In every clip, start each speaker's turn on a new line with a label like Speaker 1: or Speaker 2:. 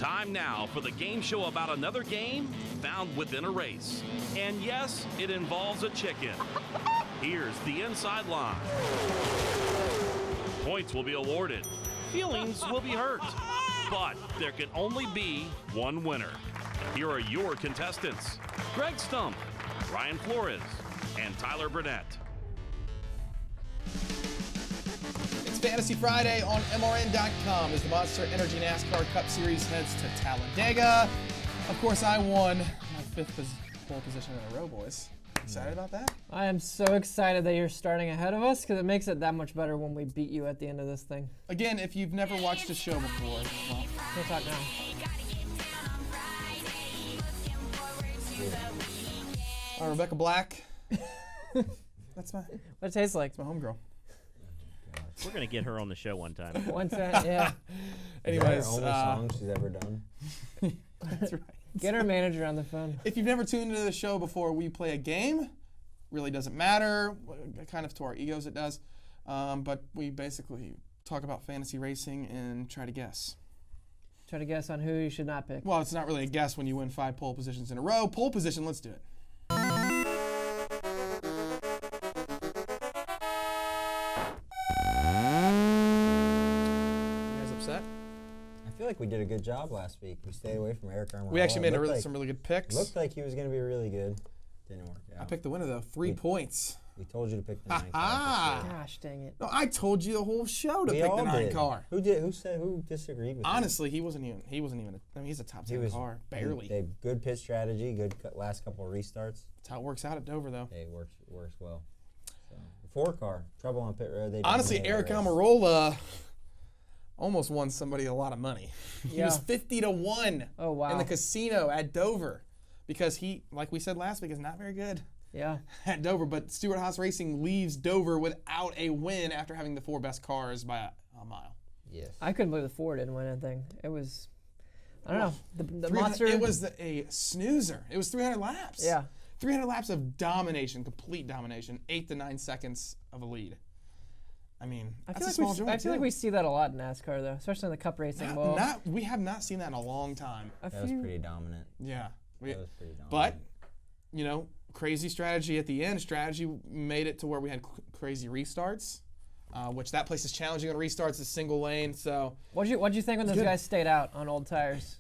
Speaker 1: Time now for the game show about another game found within a race. And yes, it involves a chicken. Here's the inside line. Points will be awarded. Feelings will be hurt. But there can only be one winner. Here are your contestants, Greg Stump, Ryan Flores, and Tyler Burnett.
Speaker 2: It's Fantasy Friday on MRN.com as the Monster Energy NASCAR Cup Series heads to Talladega. Of course, I won my fifth pole position in a row, boys. Excited about that?
Speaker 3: I am so excited that you're starting ahead of us because it makes it that much better when we beat you at the end of this thing.
Speaker 2: Again, if you've never watched the show before, well,
Speaker 3: we'll talk now.
Speaker 2: Rebecca Black. That's my.
Speaker 3: What it tastes like?
Speaker 2: It's my homegirl.
Speaker 4: We're gonna get her on the show one time.
Speaker 3: One time, yeah.
Speaker 2: Anyways,
Speaker 5: is that her only song she's ever done?
Speaker 2: That's right.
Speaker 3: Get our manager on the phone.
Speaker 2: If you've never tuned into the show before, we play a game. Really doesn't matter. Kind of to our egos it does. But we basically talk about fantasy racing and try to guess.
Speaker 3: Try to guess on who you should not pick.
Speaker 2: Well, it's not really a guess when you win 5 pole positions in a row. Pole position, let's do it. You guys upset?
Speaker 5: I feel like we did a good job last week. We stayed away from Eric Armstrong.
Speaker 2: We actually made some really good picks.
Speaker 5: Looked like he was going to be really good. Didn't work out.
Speaker 2: I picked the winner, though. 3 points.
Speaker 5: We told you to pick the 9 car.
Speaker 3: Gosh dang it.
Speaker 2: No, I told you the whole show to pick the 9 car.
Speaker 5: Who disagreed with
Speaker 2: Honestly, he wasn't even I mean, he's a top 10 car. Barely.
Speaker 5: They good pit strategy, good last couple of restarts.
Speaker 2: That's how it works out at Dover, though.
Speaker 5: It works well. So, the 4 car, trouble on pit road.
Speaker 2: Honestly, Eric Almirola almost won somebody a lot of money. He was 50-1 in the casino at Dover because he, like we said last week, is not very good.
Speaker 3: Yeah.
Speaker 2: At Dover, but Stewart Haas Racing leaves Dover without a win after having the 4 best cars by a mile.
Speaker 5: Yes.
Speaker 3: I couldn't believe the 4 didn't win anything. It was, I don't know. The monster.
Speaker 2: It was a snoozer. It was 300 laps.
Speaker 3: Yeah.
Speaker 2: 300 laps of domination, complete domination, 8 to 9 seconds of a lead. I mean,
Speaker 3: I
Speaker 2: that's a small joint,
Speaker 3: I feel like we see that a lot in NASCAR, though, especially in the Cup racing.
Speaker 2: We have not seen that in a long time.
Speaker 5: That was pretty dominant.
Speaker 2: Yeah.
Speaker 5: That was pretty dominant.
Speaker 2: But, you know, crazy strategy at the end. Strategy made it to where we had crazy restarts, which that place is challenging on restarts, a single lane. So
Speaker 3: what'd you think when those guys stayed out on old tires?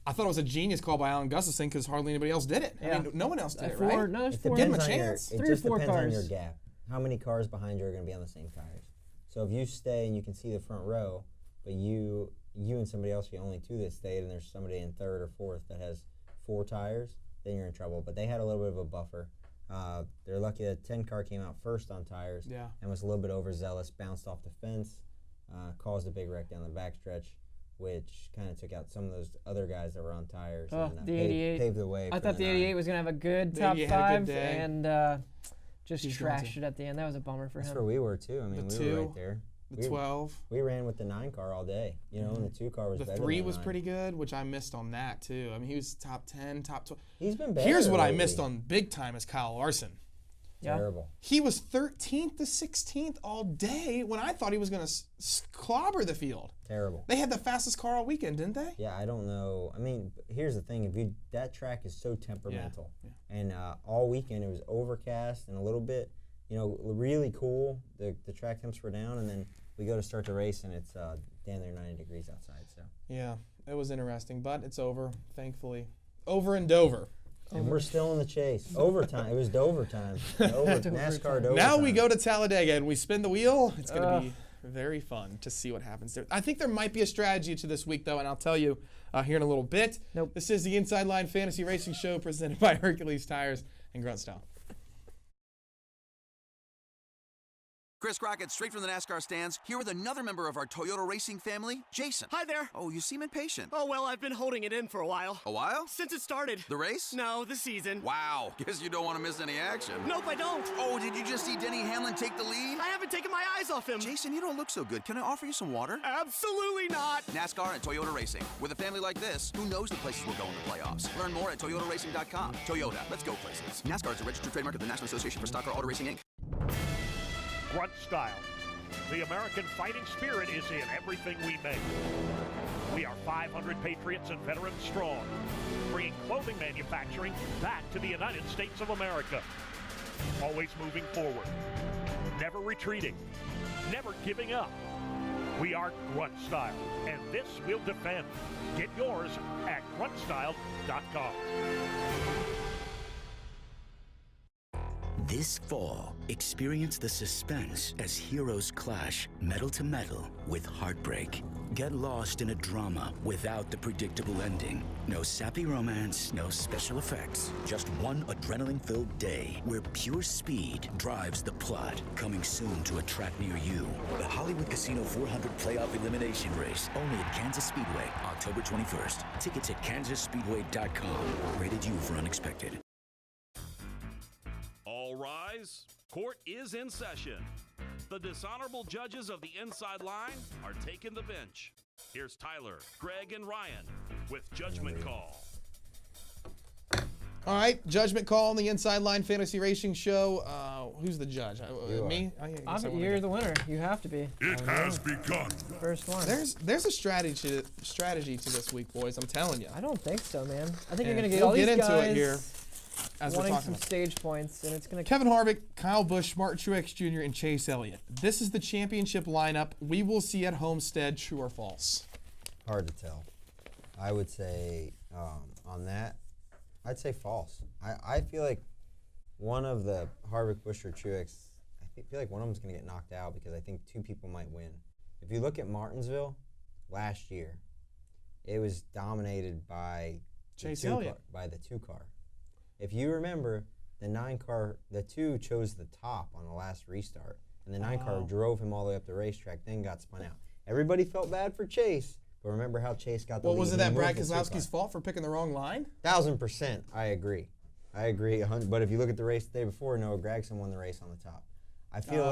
Speaker 2: I thought it was a genius call by Alan Gustafson because hardly anybody else did it.
Speaker 3: Yeah.
Speaker 2: I mean, no one else did it,
Speaker 3: 4,
Speaker 2: right?
Speaker 3: No, there's 4.
Speaker 2: Give them a chance.
Speaker 5: It
Speaker 3: 3
Speaker 5: just
Speaker 3: or 4
Speaker 5: depends
Speaker 3: cars.
Speaker 5: on your gap. How many cars behind you are going to be on the same tires? So if you stay and you can see the front row, but you and somebody else are the only 2 that stayed, and there's somebody in 3rd or 4th that has 4 tires, then you're in trouble. But they had a little bit of a buffer. They're lucky that 10 car came out first on tires and was a little bit overzealous, bounced off the fence, caused a big wreck down the backstretch, which kind of took out some of those other guys that were on tires.
Speaker 3: Oh,
Speaker 5: and
Speaker 3: the 88.
Speaker 5: paved the way.
Speaker 3: I thought the 88 was going to have a good top 5 and just trashed it at the end. That was a bummer for him.
Speaker 5: That's where we were, too. I mean, we were right there.
Speaker 2: The 12.
Speaker 5: We ran with the 9 car all day, and the 2 car was better than the
Speaker 2: 3 was
Speaker 5: 9.
Speaker 2: pretty good, which I missed on that, too. I mean, he was top 10, top 12.
Speaker 5: He's been better.
Speaker 2: Here's what
Speaker 5: lately.
Speaker 2: I missed on big time is Kyle Larson.
Speaker 5: Terrible.
Speaker 2: He was 13th to 16th all day when I thought he was going to clobber the field.
Speaker 5: Terrible.
Speaker 2: They had the fastest car all weekend, didn't they?
Speaker 5: Yeah, I don't know. I mean, here's the thing. That track is so temperamental.
Speaker 2: Yeah.
Speaker 5: And all weekend it was overcast and a little bit, really cool. The track temps were down, and then we go to start the race, and it's damn near 90 degrees outside. So.
Speaker 2: Yeah, it was interesting, but it's over, thankfully. Over in Dover.
Speaker 5: And we're still in the chase. Overtime. It was Dover time. NASCAR Dover
Speaker 2: Now
Speaker 5: time.
Speaker 2: we go to Talladega and we spin the wheel. It's going to be very fun to see what happens there. I think there might be a strategy to this week, though, and I'll tell you here in a little bit.
Speaker 3: Nope.
Speaker 2: This is the Inside Line Fantasy Racing Show presented by Hercules Tires and Grunt Style.
Speaker 6: Chris Crockett, straight from the NASCAR stands, here with another member of our Toyota racing family, Jason.
Speaker 7: Hi there.
Speaker 6: Oh, you seem impatient.
Speaker 7: Oh, well, I've been holding it in for a while.
Speaker 6: A while?
Speaker 7: Since it started.
Speaker 6: The race?
Speaker 7: No, the season.
Speaker 6: Wow, guess you don't want to miss any action.
Speaker 7: Nope, I don't.
Speaker 6: Oh, did you just see Denny Hamlin take the lead?
Speaker 7: I haven't taken my eyes off him.
Speaker 6: Jason, you don't look so good. Can I offer you some water?
Speaker 7: Absolutely not.
Speaker 6: NASCAR and Toyota Racing. With a family like this, who knows the places we'll go in the playoffs? Learn more at toyotaracing.com. Toyota, let's go places. NASCAR is a registered trademark of the National Association for Stock Car Auto Racing, Inc.
Speaker 8: Grunt Style. The American fighting spirit is in everything we make. We are 500 patriots and veterans strong, bringing clothing manufacturing back to the United States of America. Always moving forward, never retreating, never giving up. We are Grunt Style, and this we'll defend. Get yours at gruntstyle.com.
Speaker 9: This fall, experience the suspense as heroes clash metal to metal with heartbreak. Get lost in a drama without the predictable ending. No sappy romance, no special effects. Just one adrenaline-filled day where pure speed drives the plot. Coming soon to a track near you. The Hollywood Casino 400 Playoff Elimination Race, only at Kansas Speedway, October 21st. Tickets at kansasspeedway.com. Rated U for unexpected.
Speaker 1: All rise. Court is in session. The dishonorable judges of the Inside Line are taking the bench. Here's Tyler, Greg, and Ryan with Judgment Call.
Speaker 2: All right, Judgment Call on the Inside Line Fantasy Racing Show. Who's the judge? Me? Oh, yeah, I guess
Speaker 3: You're the winner. You have to be.
Speaker 10: It has begun.
Speaker 3: First one.
Speaker 2: There's a strategy to this week, boys. I'm telling you.
Speaker 3: I don't think so, man. I think
Speaker 2: And
Speaker 3: you're gonna get
Speaker 2: we'll
Speaker 3: all these
Speaker 2: get into
Speaker 3: guys
Speaker 2: it here as we're
Speaker 3: wanting
Speaker 2: talking
Speaker 3: some
Speaker 2: about.
Speaker 3: stage points, and it's gonna.
Speaker 2: Kevin Harvick, Kyle Busch, Martin Truex Jr., and Chase Elliott. This is the championship lineup we will see at Homestead. True or false?
Speaker 5: Hard to tell. I would say on that, I'd say false. I feel like one of the Harvick, Busch, or Truex, I feel like one of them's going to get knocked out because I think two people might win. If you look at Martinsville last year, it was dominated by
Speaker 2: Chase Elliott.
Speaker 5: By the 2-car. If you remember, the 9-car, the 2 chose the top on the last restart, and the 9-car drove him all the way up the racetrack, then got spun out. Everybody felt bad for Chase, but remember how Chase got the lead.
Speaker 2: Well, wasn't that Brad
Speaker 5: moved the
Speaker 2: Keselowski's
Speaker 5: 2-car.
Speaker 2: fault for picking the wrong line?
Speaker 5: 1000%, I agree. But if you look at the race the day before, Noah Gragson won the race on the top. I feel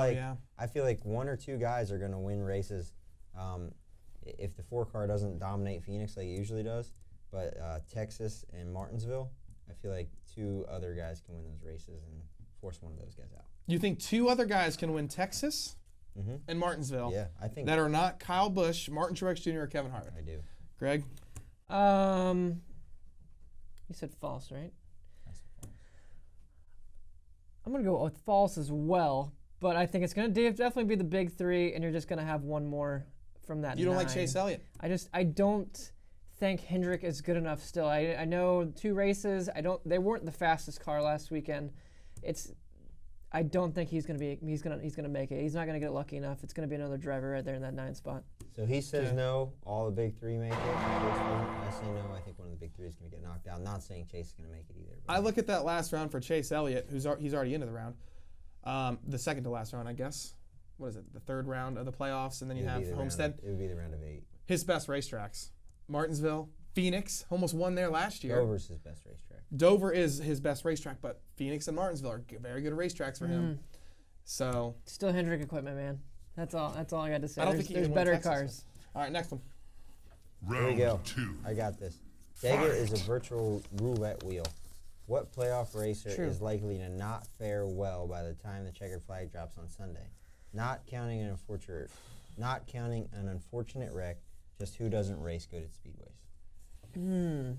Speaker 5: like one or two guys are going to win races if the 4-car doesn't dominate Phoenix like it usually does. But Texas and Martinsville, I feel like two other guys can win those races and force one of those guys out.
Speaker 2: You think two other guys can win Texas and Martinsville?
Speaker 5: Yeah, I think
Speaker 2: that are not Kyle Busch, Martin Truex Jr., or Kevin Harvick.
Speaker 5: I do.
Speaker 2: Greg?
Speaker 3: You said false, right? I'm going to go with false as well, but I think it's going to definitely be the big 3, and you're just going to have one more from that.
Speaker 2: You don't
Speaker 3: 9.
Speaker 2: like Chase Elliott?
Speaker 3: I don't think Hendrick is good enough still. I know 2 races. They weren't the fastest car last weekend. I don't think he's going to make it. He's not going to get lucky enough. It's going to be another driver right there in that 9 spot.
Speaker 5: So he says no, all the big 3 make it. I say no, I think one of the big 3 is going to get knocked out. I'm not saying Chase is going to make it either.
Speaker 2: I look at that last round for Chase Elliott, he's already into the round. The second to last round, I guess. What is it? The 3rd round of the playoffs, and then you have Homestead.
Speaker 5: It would be the round of 8.
Speaker 2: His best racetracks. Martinsville, Phoenix, almost won there last year.
Speaker 5: Dover's his best racetrack.
Speaker 2: Dover is his best racetrack, but Phoenix and Martinsville are very good racetracks for him. So
Speaker 3: still Hendrick equipment, man. That's all I got to say.
Speaker 2: I don't think
Speaker 3: there's better cars.
Speaker 2: All right, next one.
Speaker 5: Here we go. 2. I got this. Dega is a virtual roulette wheel. What playoff racer is likely to not fare well by the time the checkered flag drops on Sunday? Not counting an unfortunate wreck, just who doesn't race good at speedways.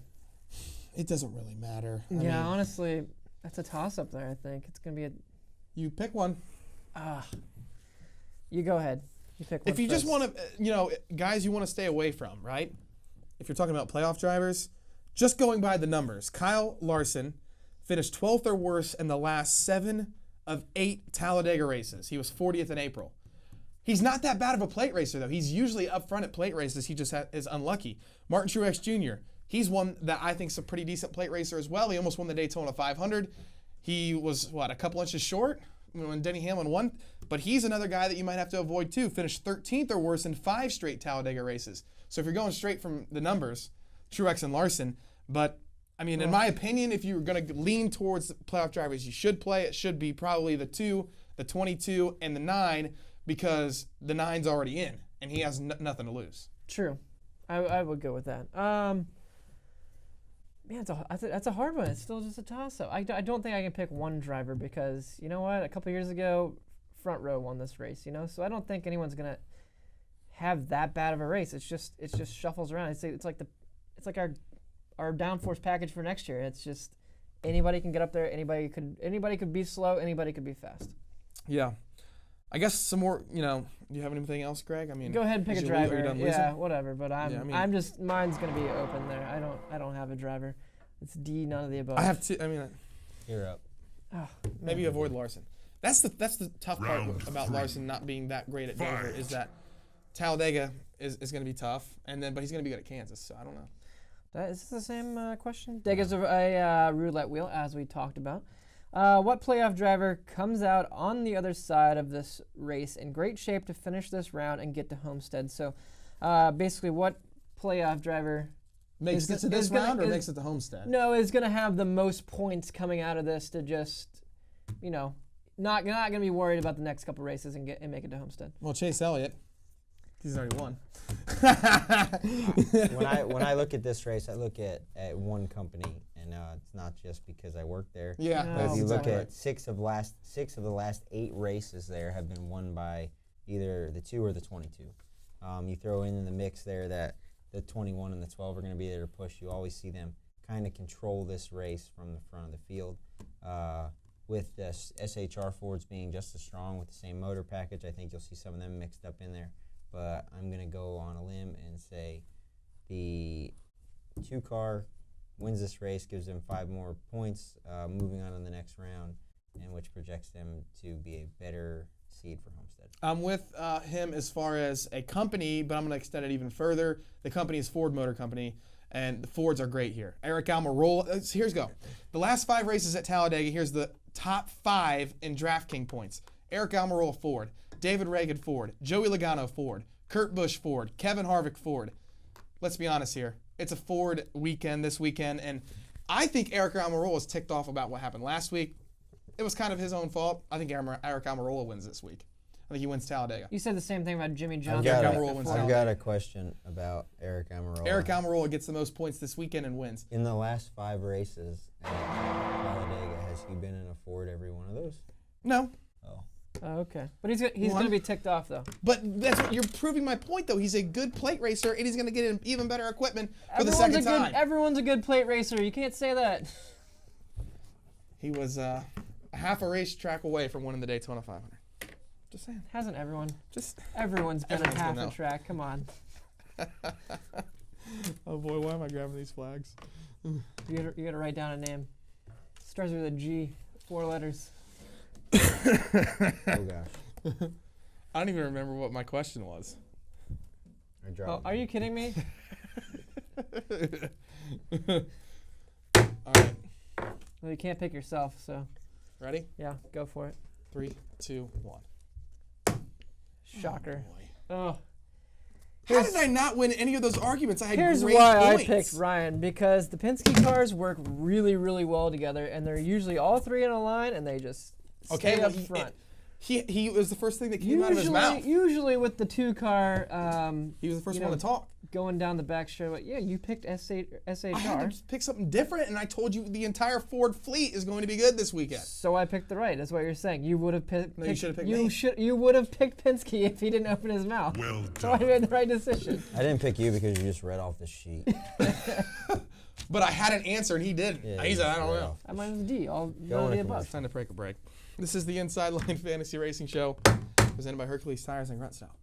Speaker 2: It doesn't really matter. I
Speaker 3: Yeah,
Speaker 2: mean,
Speaker 3: honestly, that's a toss-up there, I think. It's going to be a...
Speaker 2: You pick one.
Speaker 3: You go ahead. You pick one
Speaker 2: If you
Speaker 3: first.
Speaker 2: just want to, guys you want to stay away from, right? If you're talking about playoff drivers, just going by the numbers, Kyle Larson finished 12th or worse in the last 7 of 8 Talladega races. He was 40th in April. He's not that bad of a plate racer, though. He's usually up front at plate races. He just is unlucky. Martin Truex Jr., he's one that I think is a pretty decent plate racer as well. He almost won the Daytona 500. He was, a couple inches short when Denny Hamlin won. But he's another guy that you might have to avoid, too. Finished 13th or worse in 5 straight Talladega races. So if you're going straight from the numbers, Truex and Larson. But, in my opinion, if you're going to lean towards playoff drivers, you should play. It should be probably the 2, the 22, and the 9, because the 9's already in, and he has nothing to lose.
Speaker 3: True. I would go with that. Man, that's a hard one. It's still just a toss-up. I don't think I can pick one driver because, you know what? A couple years ago, Front Row won this race, so I don't think anyone's going to have that bad of a race. It's just shuffles around. It's like our downforce package for next year. It's just anybody can get up there. Anybody could be slow. Anybody could be fast.
Speaker 2: Yeah. I guess some more, do you have anything else, Greg? I mean,
Speaker 3: go ahead and pick a
Speaker 2: are you
Speaker 3: driver.
Speaker 2: done
Speaker 3: Yeah,
Speaker 2: losing?
Speaker 3: whatever. But I'm just mine's gonna be open there. I don't have a driver. It's D, none of the above.
Speaker 2: I have two. I mean,
Speaker 5: You're up.
Speaker 3: Oh,
Speaker 2: maybe avoid Larson. That's the tough part about Larson not being that great at Dover is that Talladega is going to be tough, but he's going to be good at Kansas. So I don't know.
Speaker 3: Is this the same question? Dega's a roulette wheel, as we talked about. What playoff driver comes out on the other side of this race in great shape to finish this round and get to Homestead? So basically, what playoff driver
Speaker 2: makes it to this round or makes it to Homestead?
Speaker 3: No, is going to have the most points coming out of this to just, not going to be worried about the next couple races and make it to Homestead.
Speaker 2: Well, Chase Elliott, he's already won.
Speaker 5: When I look at this race, I look at one company, and it's not just because I work there.
Speaker 2: Yeah,
Speaker 5: but if you look
Speaker 2: exactly
Speaker 5: at six of the last 8 races there have been won by either the 2 or the 22. You throw in the mix there that the 21 and the 12 are going to be there to push. You always see them kind of control this race from the front of the field. With the SHR Fords being just as strong with the same motor package, I think you'll see some of them mixed up in there. But I'm going to go on a limb and say the 2-car wins this race, gives them 5 more points, moving on to the next round, and which projects them to be a better seed for Homestead.
Speaker 2: I'm with him as far as a company, but I'm going to extend it even further. The company is Ford Motor Company, and the Fords are great here. Eric Almirola, here's go. The last 5 races at Talladega, here's the top 5 in DraftKings points. Eric Almirola, Ford. David Reagan, Ford. Joey Logano, Ford. Kurt Busch, Ford. Kevin Harvick, Ford. Let's be honest here. It's a Ford weekend this weekend, and I think Eric Almirola is ticked off about what happened last week. It was kind of his own fault. I think Eric Almirola wins this week. I think he wins Talladega.
Speaker 3: You said the same thing about Jimmy Johnson.
Speaker 5: I've got a question about Eric Almirola.
Speaker 2: Eric Almirola gets the most points this weekend and wins.
Speaker 5: In the last 5 races at Talladega, has he been in a Ford every one of those?
Speaker 2: No.
Speaker 3: Oh, okay. But he's going to be ticked off, though.
Speaker 2: But that's what you're proving my point, though. He's a good plate racer, and he's going to get even better equipment for the second time.
Speaker 3: Everyone's a good plate racer. You can't say that.
Speaker 2: He was a half a racetrack away from winning the Daytona 500. Just saying.
Speaker 3: Hasn't everyone?
Speaker 2: Everyone's
Speaker 3: Everyone's been a half
Speaker 2: been
Speaker 3: a track. Come on.
Speaker 2: Oh, boy, why am I grabbing these flags?
Speaker 3: You got to write down a name. Starts with a G, 4 letters.
Speaker 5: Oh gosh.
Speaker 2: I don't even remember what my question was.
Speaker 3: Are you kidding me?
Speaker 2: All right.
Speaker 3: Well, you can't pick yourself, so.
Speaker 2: Ready?
Speaker 3: Yeah, go for it.
Speaker 2: 3, 2, 1.
Speaker 3: Shocker.
Speaker 2: Oh. How did I not win any of those arguments? I had
Speaker 3: Here's
Speaker 2: great
Speaker 3: why
Speaker 2: points.
Speaker 3: I picked Ryan, because the Penske cars work really, really well together, and they're usually all 3 in a line, and they just stay up front.
Speaker 2: He was the first thing that came out of his mouth.
Speaker 3: Usually with the 2-car,
Speaker 2: he was the first one to talk.
Speaker 3: Going down the back straight. Yeah, you picked SHR.
Speaker 2: I had to pick something different, and I told you the entire Ford fleet is going to be good this weekend.
Speaker 3: So I picked the right. That's what you're saying. You would have picked.
Speaker 2: No, you should have picked me.
Speaker 3: You would have picked Penske if he didn't open his mouth.
Speaker 10: Well done.
Speaker 3: So I made the right decision.
Speaker 5: I didn't pick you because you just read off the sheet.
Speaker 2: But I had an answer, and he didn't.
Speaker 5: Yeah,
Speaker 2: he said, I don't know.
Speaker 3: Mine was D. All
Speaker 5: Go
Speaker 3: none
Speaker 5: on
Speaker 3: of the
Speaker 5: a
Speaker 3: above.
Speaker 2: Time to break a break. This is the Inside Line Fantasy Racing Show, presented by Hercules Tires and Grunt Style.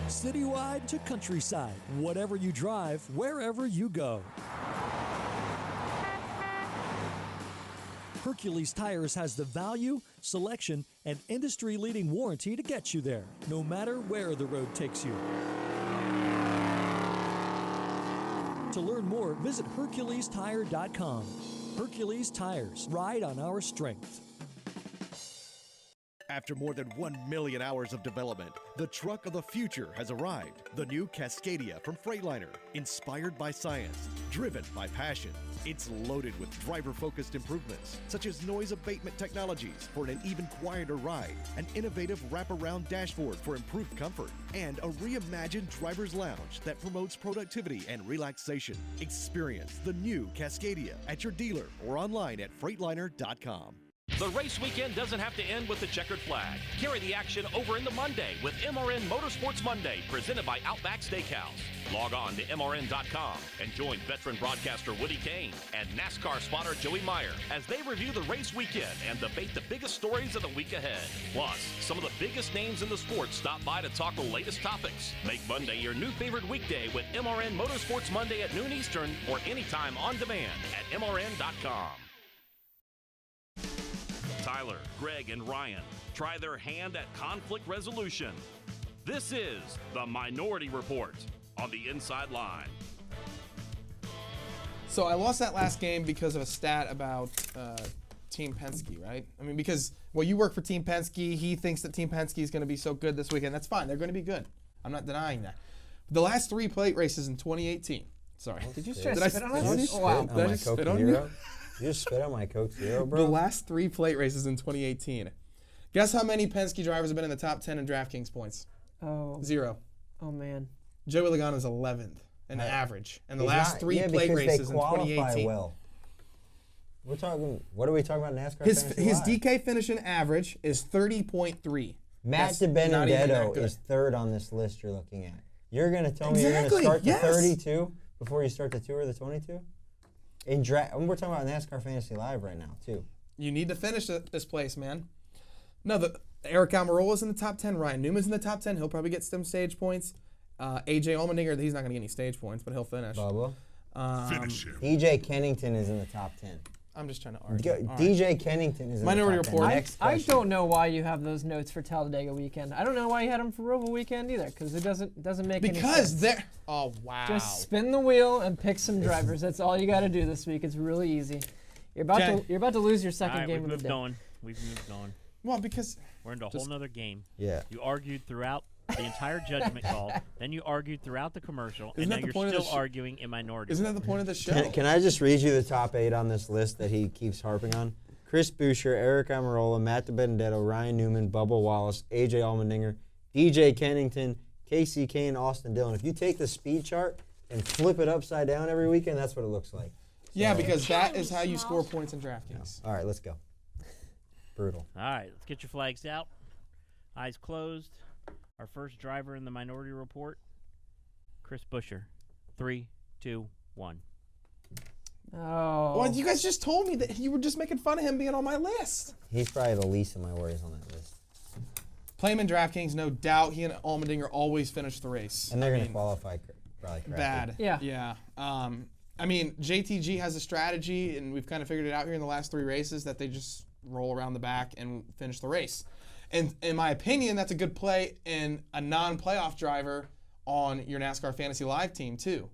Speaker 11: Citywide to countryside, whatever you drive, wherever you go. Hercules Tires has the value, selection, and industry-leading warranty to get you there, no matter where the road takes you. To learn more, visit HerculesTire.com. Hercules Tires, ride on our strength.
Speaker 10: After more than 1 million hours of development, the truck of the future has arrived. The new Cascadia from Freightliner, inspired by science, driven by passion. It's loaded with driver-focused improvements, such as noise abatement technologies for an even quieter ride, an innovative wraparound dashboard for improved comfort, and a reimagined driver's lounge that promotes productivity and relaxation. Experience the new Cascadia at your dealer or online at Freightliner.com.
Speaker 1: The race weekend doesn't have to end with the checkered flag. Carry the action over into Monday with MRN Motorsports Monday, presented by Outback Steakhouse. Log on to MRN.com and join veteran broadcaster Woody Kane and NASCAR spotter Joey Meyer as they review the race weekend and debate the biggest stories of the week ahead. Plus, some of the biggest names in the sport stop by to talk the latest topics. Make Monday your new favorite weekday with MRN Motorsports Monday at noon Eastern or anytime on demand at MRN.com. Tyler, Greg, and Ryan try their hand at conflict resolution. This is the Minority Report on the Inside Line.
Speaker 2: So I lost that last game because of a stat about Team Penske, right? I mean, because, well, you work for Team Penske. He thinks that Team Penske is going to be so good this weekend. That's fine. They're going to be good. I'm not denying that. The last 3 plate races in 2018. Sorry.
Speaker 3: Did you spit on us?
Speaker 5: Wow.
Speaker 2: Did I spit on you?
Speaker 5: You just spit on my Coke Zero, bro?
Speaker 2: The last 3 plate races in 2018. Guess how many Penske drivers have been in the top 10 in DraftKings points?
Speaker 3: Oh.
Speaker 2: 0.
Speaker 3: Oh, man.
Speaker 2: Joey Logano's 11th in the average. And the last
Speaker 5: not,
Speaker 2: 3 plate races in 2018.
Speaker 5: Well. We're talking, what are we talking about NASCAR?
Speaker 2: His
Speaker 5: Live?
Speaker 2: DK finishing average is 30.3.
Speaker 5: Matt DiBenedetto is 3rd on this list you're looking at. You're going to tell me you're going to start the 32 before you start the 2 or the 22? We're talking about NASCAR Fantasy Live right now, too.
Speaker 2: You need to finish this place, man. No, Eric Almirola's in the top 10. Ryan Newman's in the top 10. He'll probably get some stage points. AJ Allmendinger, he's not going to get any stage points, but he'll finish.
Speaker 5: Bubba.
Speaker 2: Finish him.
Speaker 5: DJ Kennington is in the top 10.
Speaker 2: I'm just trying to argue.
Speaker 5: DJ Kennington is in
Speaker 2: Minority
Speaker 5: the top
Speaker 2: Report.
Speaker 5: 10.
Speaker 3: I don't know why you have those notes for Talladega weekend. I don't know why you had them for Roval weekend either, because it doesn't make any sense.
Speaker 2: Because they're... Oh, wow.
Speaker 3: Just spin the wheel and pick some drivers. That's all you got to do this week. It's really easy. You're about to lose your second game of the day.
Speaker 4: We've moved on.
Speaker 2: Well, because...
Speaker 4: We're into a whole nother game.
Speaker 5: Yeah.
Speaker 4: You argued throughout the entire judgment call. Then you argued throughout the commercial.
Speaker 2: Isn't
Speaker 4: and
Speaker 2: that
Speaker 4: now
Speaker 2: the point
Speaker 4: you're
Speaker 2: of
Speaker 4: still arguing in Minority.
Speaker 2: Isn't that the point of the show?
Speaker 5: Can I just read you the top 8 on this list that he keeps harping on? Chris Buescher, Eric Almirola, Matt DiBenedetto, Ryan Newman, Bubba Wallace, AJ Allmendinger, DJ Kennington, Casey Kane, Austin Dillon. If you take the speed chart and flip it upside down every weekend, that's what it looks like.
Speaker 2: Yeah, because that is how you score points in DraftKings.
Speaker 5: All right, let's go. Brutal.
Speaker 4: All right, let's get your flags out. Eyes closed. Our first driver in the Minority Report, Chris Buescher. 3, 2, 1.
Speaker 3: Oh.
Speaker 2: Well, you guys just told me that you were just making fun of him being on my list.
Speaker 5: He's probably the least of my worries on that list.
Speaker 2: Play him in DraftKings, no doubt. He and Allmendinger always finish the race.
Speaker 5: And they're going to qualify probably correctly.
Speaker 2: Bad.
Speaker 3: Yeah.
Speaker 2: Yeah. I mean, JTG has a strategy, and we've kind of figured it out here in the last 3 races that they just roll around the back and finish the race. And in my opinion, that's a good play in a non-playoff driver on your NASCAR Fantasy Live team, too,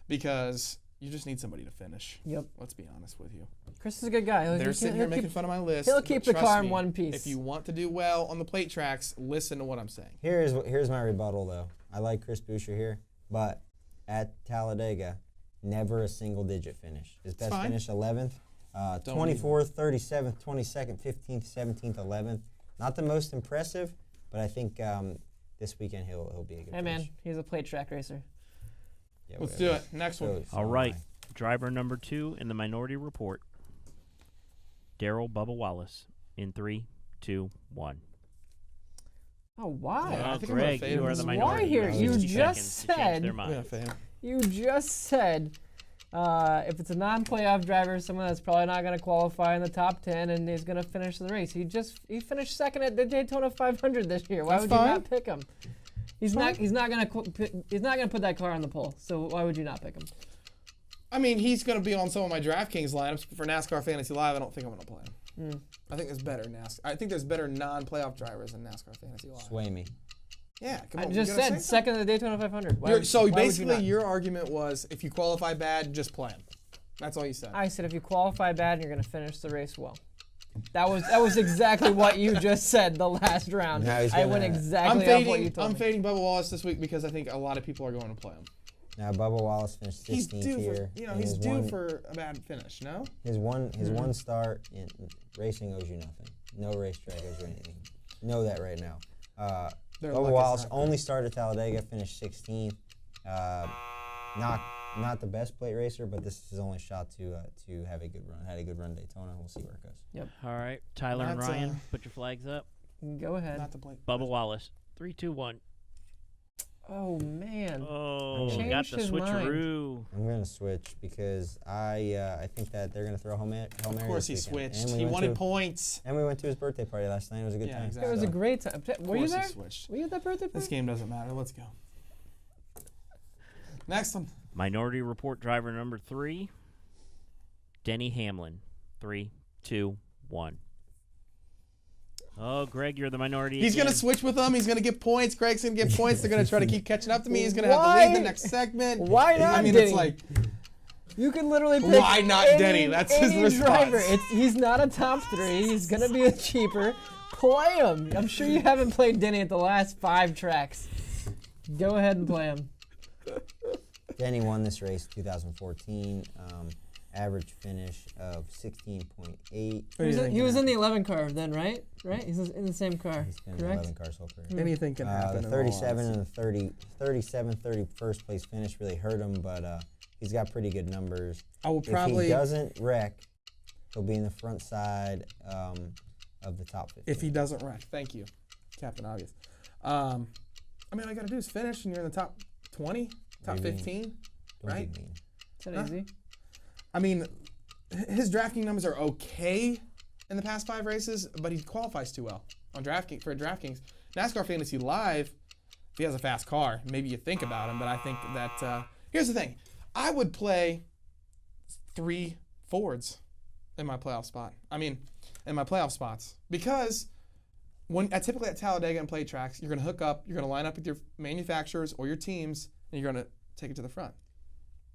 Speaker 2: because you just need somebody to finish.
Speaker 3: Yep.
Speaker 2: Let's be honest with you.
Speaker 3: Chris is a good guy.
Speaker 2: They're sitting here making fun of my list.
Speaker 3: He'll keep the
Speaker 2: trust
Speaker 3: car in
Speaker 2: me,
Speaker 3: one piece.
Speaker 2: If you want to do well on the plate tracks, listen to what I'm saying.
Speaker 5: Here's my rebuttal, though. I like Chris Buescher here, but at Talladega, never a single-digit finish. His best finish, 11th, 24th, 37th, 22nd, 15th, 17th, 11th. Not the most impressive, but I think this weekend he'll be a good finish.
Speaker 3: Hey, man, he's a plate track racer.
Speaker 2: Yeah, let's do it. Next one.
Speaker 4: All right, driver number 2 in the Minority Report, Darrell Bubba Wallace. In 3, 2, 1.
Speaker 3: Oh, why?
Speaker 2: Yeah, I think
Speaker 4: Greg,
Speaker 2: I'm
Speaker 4: you are the
Speaker 3: Why
Speaker 4: minority.
Speaker 3: here? You
Speaker 4: 60
Speaker 3: just
Speaker 4: seconds to change
Speaker 3: said.
Speaker 4: their mind.
Speaker 3: You just said. If it's a non-playoff driver, someone that's probably not going to qualify in the top 10 and is going to finish the race. He finished second at the Daytona 500 this year. Why would you not pick him? He's not going to put that car on the pole. So why would you not pick him?
Speaker 2: I mean, he's going to be on some of my DraftKings lineups, but for NASCAR Fantasy Live, I don't think I'm going to play him. I think there's better I think there's better non-playoff drivers than NASCAR Fantasy Live.
Speaker 5: Sway me.
Speaker 2: Yeah, come on.
Speaker 3: I just said second at the Daytona 500.
Speaker 2: Your argument was if you qualify bad, just play him. That's all you said.
Speaker 3: I said if you qualify bad, you're going to finish the race well. That was exactly what you just said the last round. I went exactly off what you told me.
Speaker 2: I'm fading Bubba Wallace this week because I think a lot of people are going to play him.
Speaker 5: Now Bubba Wallace finished 16th here.
Speaker 2: He's due for a bad finish. No.
Speaker 5: His one start in racing owes you nothing. No racetrack owes you anything. Know that right now. Bubba Wallace only started Talladega, finished 16th. not the best plate racer, but this is his only shot to have a good run. Had a good run at Daytona. We'll see where it goes.
Speaker 3: Yep.
Speaker 4: All right, Tyler and
Speaker 2: That's,
Speaker 4: Ryan, put your flags up.
Speaker 3: Go ahead.
Speaker 2: Not the plate.
Speaker 4: Bubba Wallace, 3, 2, 1.
Speaker 3: Oh man.
Speaker 4: Oh,
Speaker 3: Changed
Speaker 4: got the
Speaker 3: his mind.
Speaker 4: switcheroo.
Speaker 5: I'm gonna switch because I think that they're gonna throw Hail Mary.
Speaker 2: Of course he
Speaker 5: this weekend.
Speaker 2: switched.
Speaker 5: And we
Speaker 2: He
Speaker 5: went
Speaker 2: wanted
Speaker 5: to-
Speaker 2: points.
Speaker 5: And we went to his birthday party last night. It was a good
Speaker 2: Yeah,
Speaker 5: time.
Speaker 2: exactly.
Speaker 3: It was a
Speaker 5: So,
Speaker 3: great time. Were you
Speaker 2: Of course he
Speaker 3: there?
Speaker 2: switched.
Speaker 3: Were you at that birthday
Speaker 2: This
Speaker 3: party?
Speaker 2: game doesn't matter. Let's go. Next one.
Speaker 4: Minority Report driver number 3, Denny Hamlin, 3, 2, 1. Oh, Greg, you're the minority.
Speaker 2: He's going to
Speaker 4: again.
Speaker 2: switch with them. He's going to get points. Greg's going to get points. They're going to try to keep catching up to me. He's going to have to lead the next segment.
Speaker 3: Why not
Speaker 2: I mean,
Speaker 3: Denny?
Speaker 2: it's like,
Speaker 3: You can literally pick
Speaker 2: why not
Speaker 3: any,
Speaker 2: Denny? That's his
Speaker 3: any
Speaker 2: response.
Speaker 3: driver. He's not a top 3. He's gonna be a cheaper. Play him. I'm sure you haven't played Denny at the last 5 tracks. Go ahead and play him.
Speaker 5: Denny won this race 2014. Average finish of 16.8.
Speaker 3: He was in the 11 car then, right? Right? He's in the same car.
Speaker 5: He's been in
Speaker 3: Correct.
Speaker 5: 11 cars whole career.
Speaker 2: Anything can happen.
Speaker 5: The
Speaker 2: in all
Speaker 5: 37
Speaker 2: honesty.
Speaker 5: and the 31st place finish really hurt him, but he's got pretty good numbers.
Speaker 2: I will
Speaker 5: If
Speaker 2: probably.
Speaker 5: he doesn't wreck, he'll be in the front side of the top 15.
Speaker 2: If he doesn't wreck. Thank you, Captain Obvious. I mean, all you got to do is finish, and you're in the top 20, top
Speaker 5: What do you mean?
Speaker 2: 15,
Speaker 5: Don't
Speaker 2: right?
Speaker 5: be mean.
Speaker 3: Is that easy?
Speaker 2: I mean, his DraftKings numbers are okay in the past 5 races, but he qualifies too well on DraftKings for DraftKings. NASCAR Fantasy Live, if he has a fast car, maybe you think about him, but I think that here's the thing. I would play 3 Fords in my playoff spot. I mean, in my playoff spots, because typically at Talladega and plate tracks, you're going to hook up, you're going to line up with your manufacturers or your teams, and you're going to take it to the front.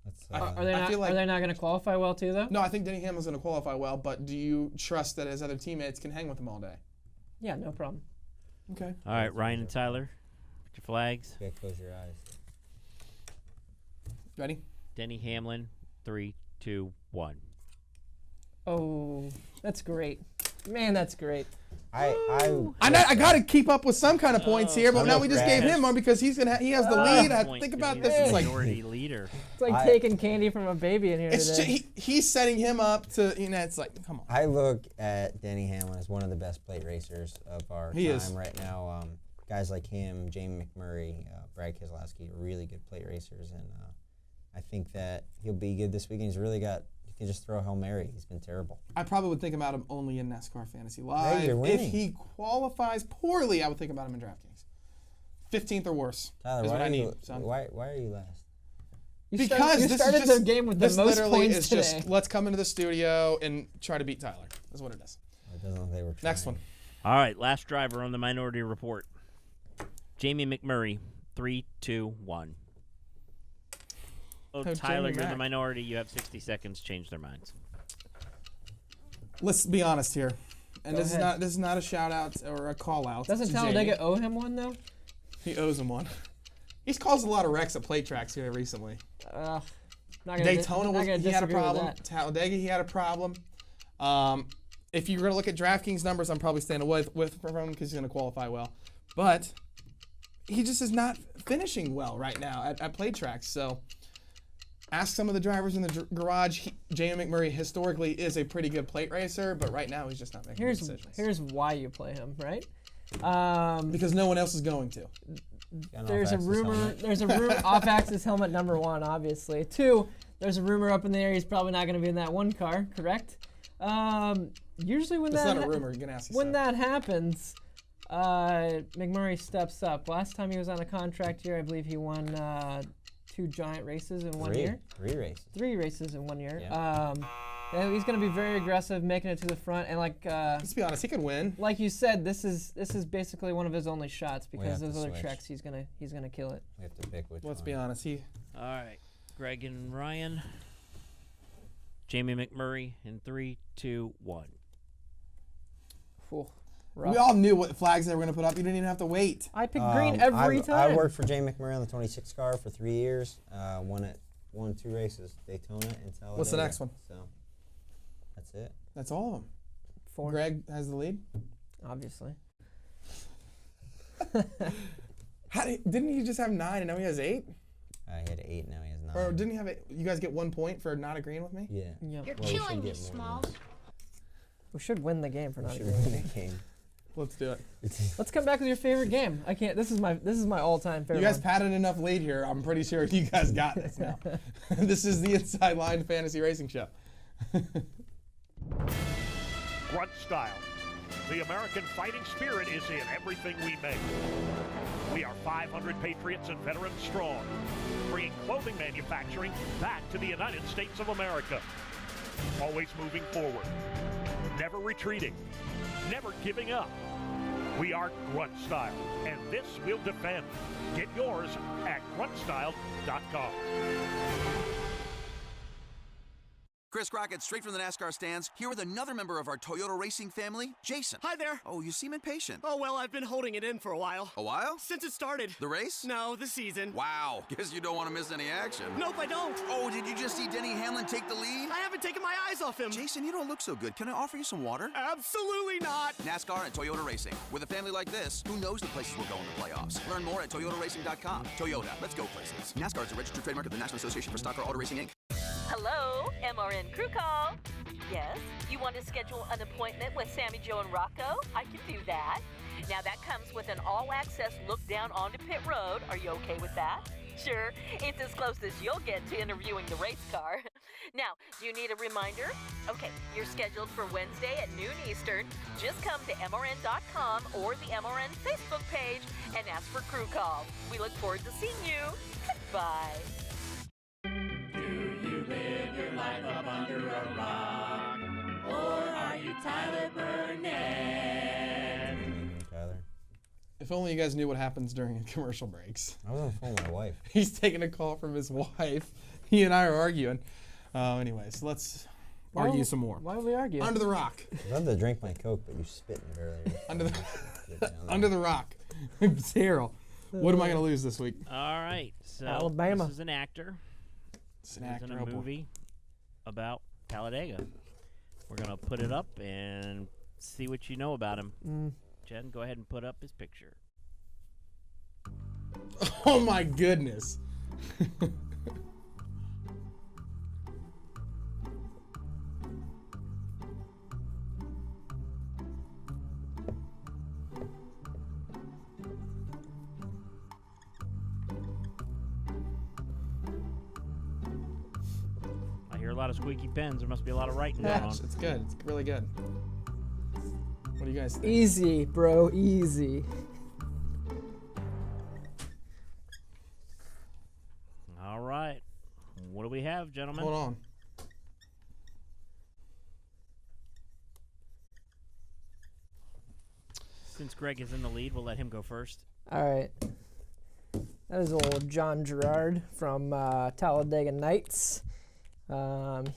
Speaker 5: That's,
Speaker 3: Are they
Speaker 2: I
Speaker 3: not?
Speaker 2: feel like-
Speaker 3: Are they not going to qualify well too, though?
Speaker 2: No, I think Denny Hamlin's going to qualify well, but do you trust that his other teammates can hang with him all day?
Speaker 3: Yeah, no problem.
Speaker 2: Okay.
Speaker 4: All right, Ryan and Tyler, put your flags.
Speaker 5: Yeah, close your eyes.
Speaker 2: Ready?
Speaker 4: Denny Hamlin, 3, 2, 1.
Speaker 3: Oh, that's great. Man, that's great.
Speaker 2: I got to keep up with some kind of points here, but
Speaker 5: I'm
Speaker 2: now
Speaker 5: no
Speaker 2: we just
Speaker 5: crash.
Speaker 2: gave him one because he has the lead. I
Speaker 4: Point
Speaker 2: think
Speaker 4: 'cause
Speaker 2: about
Speaker 4: he
Speaker 2: this.
Speaker 4: was
Speaker 2: It's
Speaker 4: the
Speaker 2: like
Speaker 4: minority leader.
Speaker 3: It's like taking candy from a baby in here today.
Speaker 2: he's setting him up to, it's like, come on.
Speaker 5: I look at Denny Hamlin as one of the best plate racers of our
Speaker 2: He
Speaker 5: time
Speaker 2: is.
Speaker 5: right now. Guys like him, Jamie McMurray, Brad Keselowski are really good plate racers, and I think that he'll be good this weekend. He can just throw Hail Mary. He's been terrible.
Speaker 2: I probably would think about him only in NASCAR Fantasy
Speaker 5: Hey,
Speaker 2: Live.
Speaker 5: you're
Speaker 2: If
Speaker 5: winning.
Speaker 2: he qualifies poorly, I would think about him in DraftKings. 15th or worse
Speaker 5: Tyler,
Speaker 2: is
Speaker 5: why
Speaker 2: what I
Speaker 5: are
Speaker 2: need.
Speaker 5: you
Speaker 2: son.
Speaker 5: why are you last?
Speaker 3: You
Speaker 2: Because
Speaker 3: you
Speaker 2: this
Speaker 3: started
Speaker 2: is just,
Speaker 3: the game with the
Speaker 2: this
Speaker 3: most
Speaker 2: literally
Speaker 3: points
Speaker 2: is
Speaker 3: today.
Speaker 2: just, let's come into the studio and try to beat Tyler. That's what it is.
Speaker 5: It doesn't look like they were
Speaker 2: Next
Speaker 5: trying.
Speaker 2: one.
Speaker 4: All right, last driver on the Minority Report. Jamie McMurray, 3, 2, 1. Oh,
Speaker 2: Oh,
Speaker 4: Tyler,
Speaker 2: Jamie
Speaker 4: you're the
Speaker 2: Mac.
Speaker 4: minority. You have 60 seconds. Change their minds.
Speaker 2: Let's be honest here. And
Speaker 3: Go
Speaker 2: this
Speaker 3: ahead.
Speaker 2: is not a shout out or a call out.
Speaker 3: Doesn't
Speaker 2: to
Speaker 3: Talladega
Speaker 2: Jamie.
Speaker 3: owe him one though?
Speaker 2: He owes him one. He's caused a lot of wrecks at plate tracks here recently.
Speaker 3: Not gonna
Speaker 2: Daytona
Speaker 3: not gonna
Speaker 2: he had a
Speaker 3: disagree with
Speaker 2: problem.
Speaker 3: that.
Speaker 2: Talladega he had a problem. If you're gonna look at DraftKings numbers, I'm probably staying away from him because he's gonna qualify well. But he just is not finishing well right now at plate tracks. So ask some of the drivers in the garage. Jamie McMurray historically is a pretty good plate racer, but right now he's just not making good decisions.
Speaker 3: Here's why you play him, right?
Speaker 2: Because no one else is going to.
Speaker 3: There's a rumor. There's a rumor. Off-axis helmet number 1, obviously. 2. There's a rumor up in the air he's probably not going to be in that one car. Correct. Usually when
Speaker 2: It's
Speaker 3: that
Speaker 2: not a rumor. You're gonna ask.
Speaker 3: when that happens, McMurray steps up. Last time he was on a contract year, I believe he won 2 giant races in 1 year.
Speaker 5: 3 races.
Speaker 3: 3 races in 1 year.
Speaker 5: Yeah.
Speaker 3: And he's going to be very aggressive, making it to the front, and
Speaker 2: let's be honest, he could win.
Speaker 3: like you said, this is basically one of his only shots because
Speaker 5: have
Speaker 3: those
Speaker 5: to
Speaker 3: other
Speaker 5: switch.
Speaker 3: tracks he's gonna kill it.
Speaker 5: We have to pick which
Speaker 2: Let's
Speaker 5: one.
Speaker 2: be honest.
Speaker 4: All right, Greg and Ryan. Jamie McMurray in 3, 2, 1.
Speaker 2: We all knew what flags they were gonna put up. You didn't even have to wait.
Speaker 3: I pick green every time.
Speaker 5: I worked for Jamie McMurray on the 26 car for 3 years. Won 2 races, Daytona and Talladega.
Speaker 2: What's the next one?
Speaker 5: So that's it.
Speaker 2: That's all of them.
Speaker 3: 4,
Speaker 2: Greg has the lead.
Speaker 3: obviously.
Speaker 2: Didn't he just have 9 and now he has 8?
Speaker 5: He had 8, now he has
Speaker 2: Or didn't you have it? You guys get 1 point for not agreeing with me?
Speaker 5: Yeah.
Speaker 3: Yep.
Speaker 12: You're
Speaker 5: Well, we
Speaker 12: killing
Speaker 5: should
Speaker 12: me,
Speaker 5: get more than
Speaker 12: Smalls.
Speaker 3: We should win the game for
Speaker 5: We
Speaker 3: not
Speaker 5: should
Speaker 3: agreeing.
Speaker 5: win the game.
Speaker 2: Let's do it.
Speaker 3: Let's come back with your favorite game. I can't. This is my all-time favorite.
Speaker 2: You guys
Speaker 3: one.
Speaker 2: padded enough lead here. I'm pretty sure you guys got this now. This is the Inside Line Fantasy Racing Show.
Speaker 8: Grunt style. The American fighting spirit is in everything we make. We are 500 patriots and veterans strong, bringing clothing manufacturing back to the United States of America. Always moving forward, never retreating, never giving up. We are Grunt Style, and this we'll defend. Get yours at gruntstyle.com.
Speaker 6: Chris Crockett, straight from the NASCAR stands, here with another member of our Toyota racing family, Jason.
Speaker 7: Hi there.
Speaker 6: Oh, you seem impatient.
Speaker 7: Oh, well, I've been holding it in for a while.
Speaker 6: A while?
Speaker 7: Since it started.
Speaker 6: The race?
Speaker 7: No, the season.
Speaker 6: Wow. Guess you don't want to miss any action.
Speaker 7: Nope, I don't.
Speaker 6: Oh, did you just see Denny Hamlin take the lead?
Speaker 7: I haven't taken my eyes off him.
Speaker 6: Jason, you don't look so good. Can I offer you some water?
Speaker 7: Absolutely not.
Speaker 6: NASCAR and Toyota Racing. With a family like this, who knows the places we'll go in the playoffs? Learn more at toyotaracing.com. Toyota, let's go places. NASCAR is a registered trademark of the National Association for Stock Car Auto Racing, Inc.
Speaker 13: Hello, MRN crew call. Yes, you want to schedule an appointment with Sammy, Joe, and Rocco? I can do that. Now that comes with an all-access look down onto pit road. Are you okay with that? Sure, it's as close as you'll get to interviewing the race car. Now, do you need a reminder? Okay, you're scheduled for Wednesday at noon Eastern. Just come to MRN.com or the MRN Facebook page and ask for crew call. We look forward to seeing you. Goodbye.
Speaker 14: Live your life up under a rock, or are you Tyler Burnett?
Speaker 5: Tyler.
Speaker 2: If only you guys knew what happens during commercial breaks.
Speaker 5: I was on the phone with my wife.
Speaker 2: He's taking a call from his wife. He and I are arguing. Anyways, let's argue some more.
Speaker 3: Why would we argue?
Speaker 2: Under the rock.
Speaker 5: I'd love to drink my Coke, but you spit in it earlier.
Speaker 2: Under the rock. Daryl, what am I going to lose this week?
Speaker 4: All right. So
Speaker 3: Alabama.
Speaker 4: This is an actor.
Speaker 2: It's an
Speaker 4: He's
Speaker 2: actor.
Speaker 4: in a movie about Talladega. We're going to put it up and see what you know about him. Jen, go ahead and put up his picture.
Speaker 2: Oh my goodness.
Speaker 4: I hear a lot of squeaky pens. There must be a lot of writing going on.
Speaker 2: It's good. It's really good. What do you guys think?
Speaker 3: Easy, bro. Easy.
Speaker 4: All right. What do we have, gentlemen?
Speaker 2: Hold on.
Speaker 4: Since Greg is in the lead, we'll let him go first.
Speaker 3: All right. That is old John Gerard from Talladega Nights.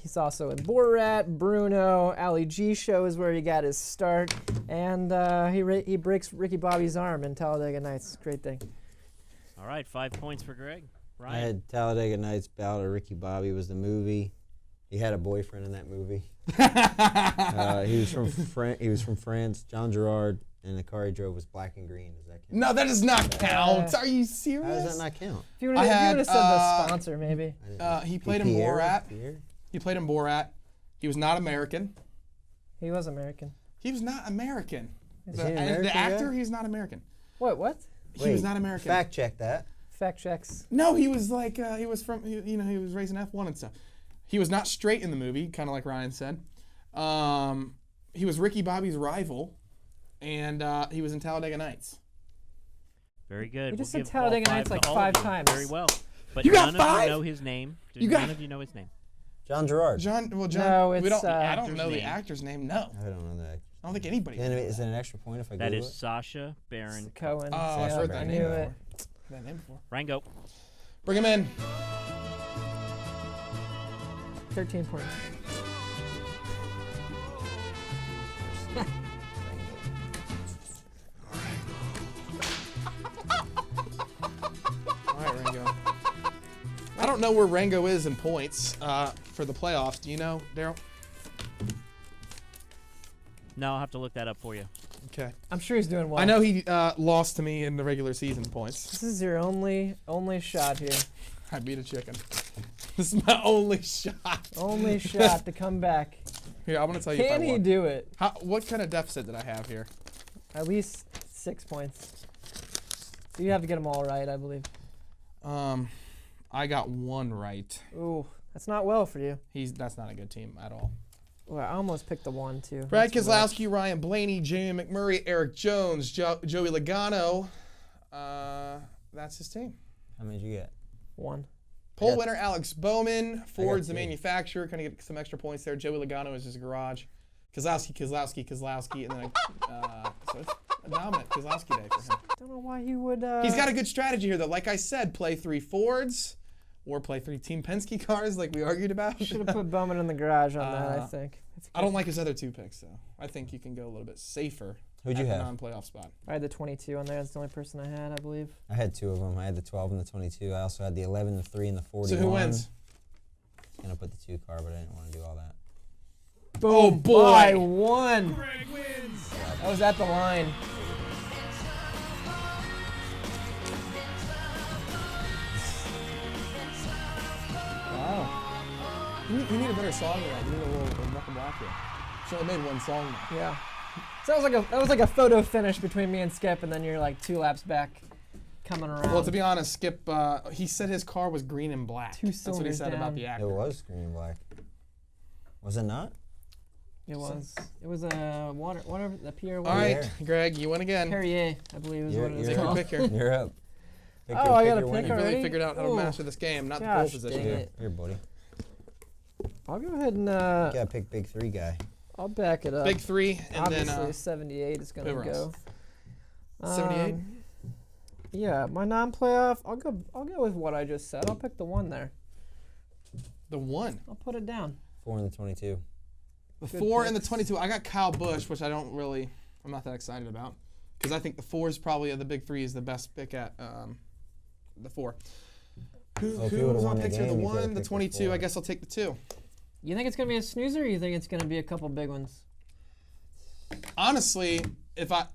Speaker 3: He's also in Borat, Bruno, Ali G Show is where he got his start, and he breaks Ricky Bobby's arm in Talladega Nights. Great thing.
Speaker 4: All right, 5 points for Greg. Ryan.
Speaker 5: I had Talladega Nights. Battle of Ricky Bobby was the movie. He had a boyfriend in that movie. He was from France. John Gerard, and the car he drove was black and green. Does that count?
Speaker 2: No, that does not count. Are you serious?
Speaker 5: How does that not count?
Speaker 3: If you would have said the sponsor, maybe.
Speaker 2: He played in
Speaker 5: Pierre?
Speaker 2: Borat.
Speaker 5: Pierre?
Speaker 2: He played in Borat. He was not American.
Speaker 3: He was American.
Speaker 2: He was not American.
Speaker 5: Is he an American
Speaker 2: the actor,
Speaker 5: guy?
Speaker 2: he's not American.
Speaker 3: What?
Speaker 2: He was not American.
Speaker 5: Fact check that.
Speaker 3: Fact checks.
Speaker 2: No, he was like he was from he was racing F1 and stuff. He was not straight in the movie, kind of like Ryan said. He was Ricky Bobby's rival, and he was in Talladega Nights.
Speaker 4: Very good.
Speaker 3: You just
Speaker 4: We'll
Speaker 3: said
Speaker 4: give all
Speaker 3: Talladega
Speaker 4: five
Speaker 3: Nights
Speaker 4: to
Speaker 3: like
Speaker 4: all
Speaker 3: 5
Speaker 4: of you.
Speaker 3: times.
Speaker 4: Very well. But
Speaker 2: You got
Speaker 4: none of
Speaker 2: 5?
Speaker 4: you know his name. None of you know his name.
Speaker 5: John Gerard.
Speaker 2: John.
Speaker 3: No,
Speaker 2: we
Speaker 3: it's,
Speaker 2: don't. I
Speaker 4: actor's
Speaker 2: don't know the
Speaker 4: name.
Speaker 2: actor's name. No,
Speaker 5: I don't know that.
Speaker 2: I don't think anybody.
Speaker 5: Is it an extra point if I
Speaker 4: That
Speaker 5: Google
Speaker 4: is
Speaker 5: it?
Speaker 4: Sasha Baron
Speaker 3: Cohen.
Speaker 2: Oh, I've
Speaker 3: Yeah,
Speaker 2: heard
Speaker 3: I
Speaker 2: that
Speaker 3: knew
Speaker 2: name
Speaker 3: it.
Speaker 2: before. That name before.
Speaker 4: Rango.
Speaker 2: Bring him in.
Speaker 3: 13 points.
Speaker 2: All right, Rango. I don't know where Rango is in points for the playoffs. Do you know, Daryl?
Speaker 4: No, I'll have to look that up for you.
Speaker 2: Okay.
Speaker 3: I'm sure he's doing well.
Speaker 2: I know he lost to me in the regular season points.
Speaker 3: This is your only shot here.
Speaker 2: I beat a chicken. This is my only shot.
Speaker 3: Only shot to come back.
Speaker 2: Here, I'm gonna tell you.
Speaker 3: Can
Speaker 2: if I
Speaker 3: he
Speaker 2: won.
Speaker 3: do it?
Speaker 2: What kind of deficit did I have here?
Speaker 3: At least 6 points. You have to get them all right, I believe.
Speaker 2: I got 1 right.
Speaker 3: Ooh, that's not well for you.
Speaker 2: That's not a good team at all.
Speaker 3: Well, I almost picked the 1 too.
Speaker 2: Brad Keselowski, Ryan Blaney, Jamie McMurray, Eric Jones, Joey Logano. That's his team.
Speaker 5: How many did you get?
Speaker 3: 1.
Speaker 2: Pole winner Alex Bowman. Ford's the manufacturer. Kind of get some extra points there. Joey Logano is his garage. Keselowski, and then so it's a dominant Keselowski day for him.
Speaker 3: I don't know why he would.
Speaker 2: He's got a good strategy here, though. Like I said, play 3 Fords or play 3 Team Penske cars, like we argued about.
Speaker 3: Should have put Bowman in the garage on that, I think.
Speaker 2: I don't like his other 2 picks, though. I think you can go a little bit safer.
Speaker 5: Who'd you
Speaker 2: at
Speaker 5: have?
Speaker 2: the non-playoff spot.
Speaker 3: I had the 22 on there. That's the only person I had, I believe.
Speaker 5: I had 2 of them. I had the 12 and the 22. I also had the 11, the 3, and the 41.
Speaker 2: So who wins?
Speaker 5: I'm going to put the 2 car, but I didn't want to do all that.
Speaker 3: Boom,
Speaker 2: oh, boy.
Speaker 3: By 1.
Speaker 2: Greg wins.
Speaker 3: I was at the line.
Speaker 2: Wow. You need a better song than that. You need a little Knuckle Black here. She only made 1 song now.
Speaker 3: Yeah. So that was like a photo finish between me and Skip, and then you're like 2 laps back, coming around.
Speaker 2: Well, to be honest, Skip, he said his car was green and black.
Speaker 3: 2
Speaker 2: That's what he said about the actor.
Speaker 5: It was green and black. Was it not?
Speaker 3: It was. It was a whatever the Pierre.
Speaker 2: All right, Greg, you win again.
Speaker 3: Perrier, I believe is what it is
Speaker 2: Take your
Speaker 3: called.
Speaker 2: pick here.
Speaker 5: You're up.
Speaker 3: Oh, I got a pick
Speaker 2: You
Speaker 3: already?
Speaker 2: really figured out how to
Speaker 3: Ooh.
Speaker 2: master this game, not the
Speaker 3: Gosh,
Speaker 2: pole position.
Speaker 3: dang it.
Speaker 5: Here, buddy.
Speaker 3: I'll go ahead and.
Speaker 5: You gotta pick big 3 guy.
Speaker 3: I'll back it up.
Speaker 2: Big 3, and
Speaker 3: Obviously,
Speaker 2: then
Speaker 3: 78 is gonna
Speaker 2: who
Speaker 3: go.
Speaker 2: else? 78.
Speaker 3: Yeah, my non-playoff. I'll go with what I just said. I'll pick the 1 there.
Speaker 2: The 1.
Speaker 3: I'll put it down.
Speaker 5: 4 and the 22.
Speaker 2: The
Speaker 3: Good
Speaker 2: 4 and the
Speaker 3: picks.
Speaker 2: 22. I got Kyle Busch, which I'm not that excited about, because I think the 4 is probably of the big 3 is the best pick at the 4.
Speaker 5: Well, if you
Speaker 2: Who's
Speaker 5: would've
Speaker 2: on
Speaker 5: won the
Speaker 2: picks here? The
Speaker 5: game, you could've
Speaker 2: 1, the
Speaker 5: picked the
Speaker 2: 22.
Speaker 5: 4.
Speaker 2: I guess I'll take the 2.
Speaker 3: You think it's gonna be a snoozer, or you think it's gonna be a couple big ones?
Speaker 2: Honestly, if I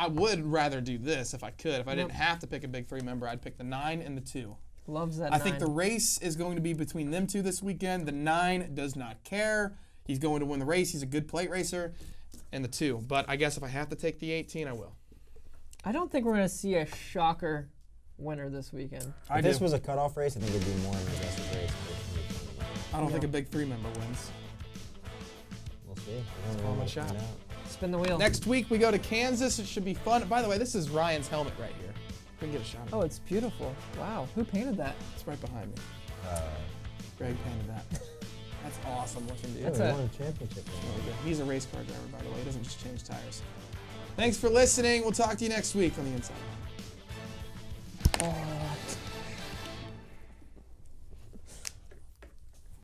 Speaker 2: would rather do this if I could. If I didn't have to pick a big 3 member, I'd pick the 9 and the 2.
Speaker 3: Loves that.
Speaker 2: I think the race is going to be between them 2 this weekend. The 9 does not care. He's going to win the race. He's a good plate racer. And the 2. But I guess if I have to take the 18, I will.
Speaker 3: I don't think we're gonna see a shocker winner this weekend.
Speaker 5: If this was a cutoff race, I think it'd be more an aggressive race.
Speaker 2: I don't think a big 3 member wins.
Speaker 5: We'll see.
Speaker 2: Let's call him a shot.
Speaker 3: Spin the wheel.
Speaker 2: Next week we go to Kansas. It should be fun. By the way, this is Ryan's helmet right here. We can get a shot of it.
Speaker 3: Oh, it's beautiful. Wow. Who painted that?
Speaker 2: It's right behind me. Greg painted that. That's awesome looking, dude.
Speaker 3: That's
Speaker 5: He won a championship.
Speaker 2: He's a race car driver, by the way. He doesn't just change tires. Thanks for listening. We'll talk to you next week on The Inside.